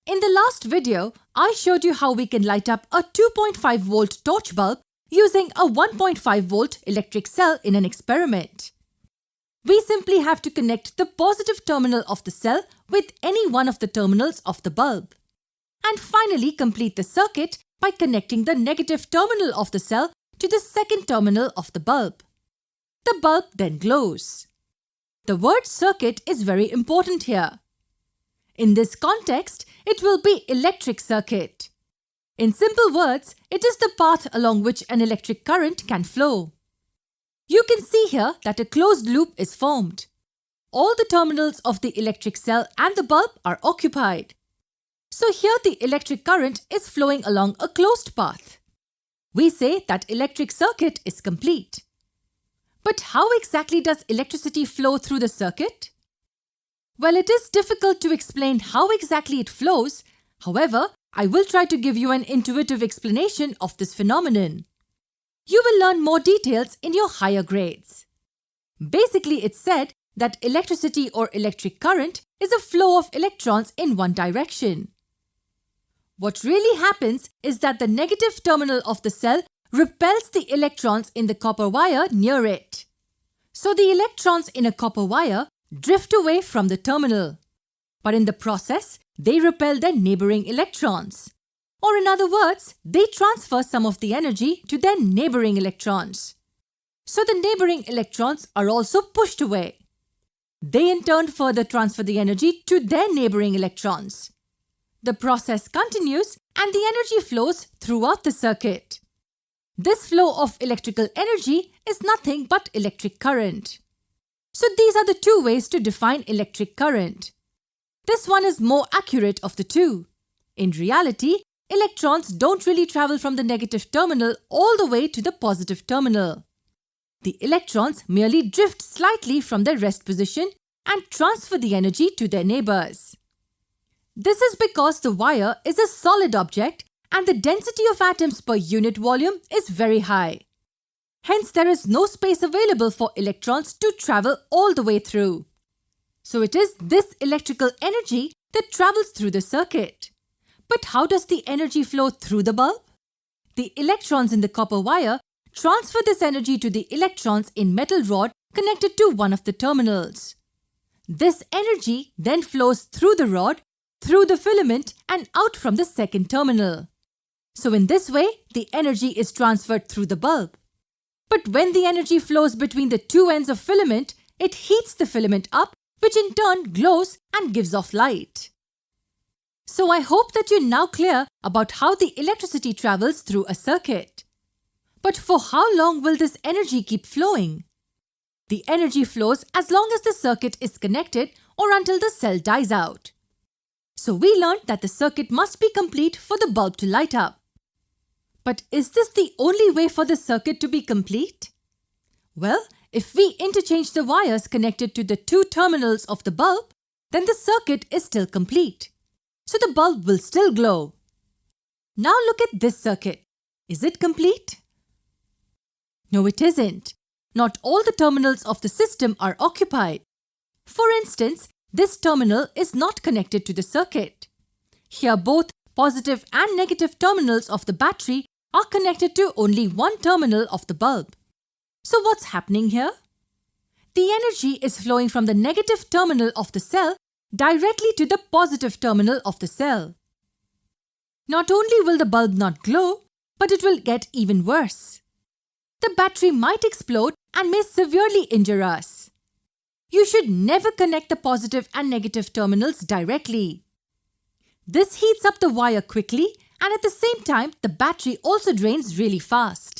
In the last video, I showed you how we can light up a 2.5 volt torch bulb using a 1.5 volt electric cell in an experiment. We simply have to connect the positive terminal of the cell with any one of the terminals of the bulb. And finally complete the circuit by connecting the negative terminal of the cell to the second terminal of the bulb. The bulb then glows. The word circuit is very important here. In this context, it will be electric circuit. In simple words, it is the path along which an electric current can flow. You can see here that a closed loop is formed. All the terminals of the electric cell and the bulb are occupied. So here the electric current is flowing along a closed path. We say that electric circuit is complete. But how exactly does electricity flow through the circuit? Well, it is difficult to explain how exactly it flows. However, I will try to give you an intuitive explanation of this phenomenon. You will learn more details in your higher grades. Basically, it's said that electricity or electric current is a flow of electrons in one direction. What really happens is that the negative terminal of the cell repels the electrons in the copper wire near it. So the electrons in a copper wire drift away from the terminal. But in the process, they repel their neighboring electrons. Or in other words, they transfer some of the energy to their neighboring electrons. So the neighboring electrons are also pushed away. They in turn further transfer the energy to their neighboring electrons. The process continues and the energy flows throughout the circuit. This flow of electrical energy is nothing but electric current. So these are the two ways to define electric current. This one is more accurate of the two. In reality, electrons don't really travel from the negative terminal all the way to the positive terminal. The electrons merely drift slightly from their rest position and transfer the energy to their neighbors. This is because the wire is a solid object and the density of atoms per unit volume is very high. Hence, there is no space available for electrons to travel all the way through. So it is this electrical energy that travels through the circuit. But how does the energy flow through the bulb? The electrons in the copper wire transfer this energy to the electrons in metal rod connected to one of the terminals. This energy then flows through the rod, through the filament and out from the second terminal. So in this way, the energy is transferred through the bulb. But when the energy flows between the two ends of filament, it heats the filament up, which in turn glows and gives off light. So I hope that you're now clear about how the electricity travels through a circuit. But for how long will this energy keep flowing? The energy flows as long as the circuit is connected or until the cell dies out. So we learned that the circuit must be complete for the bulb to light up. But is this the only way for the circuit to be complete? Well, if we interchange the wires connected to the two terminals of the bulb, then the circuit is still complete. So the bulb will still glow. Now look at this circuit. Is it complete? No, it isn't. Not all the terminals of the system are occupied. For instance, this terminal is not connected to the circuit. Here both positive and negative terminals of the battery are connected to only one terminal of the bulb. So what's happening here? The energy is flowing from the negative terminal of the cell directly to the positive terminal of the cell. Not only will the bulb not glow, but it will get even worse. The battery might explode and may severely injure us. You should never connect the positive and negative terminals directly. This heats up the wire quickly and at the same time the battery also drains really fast.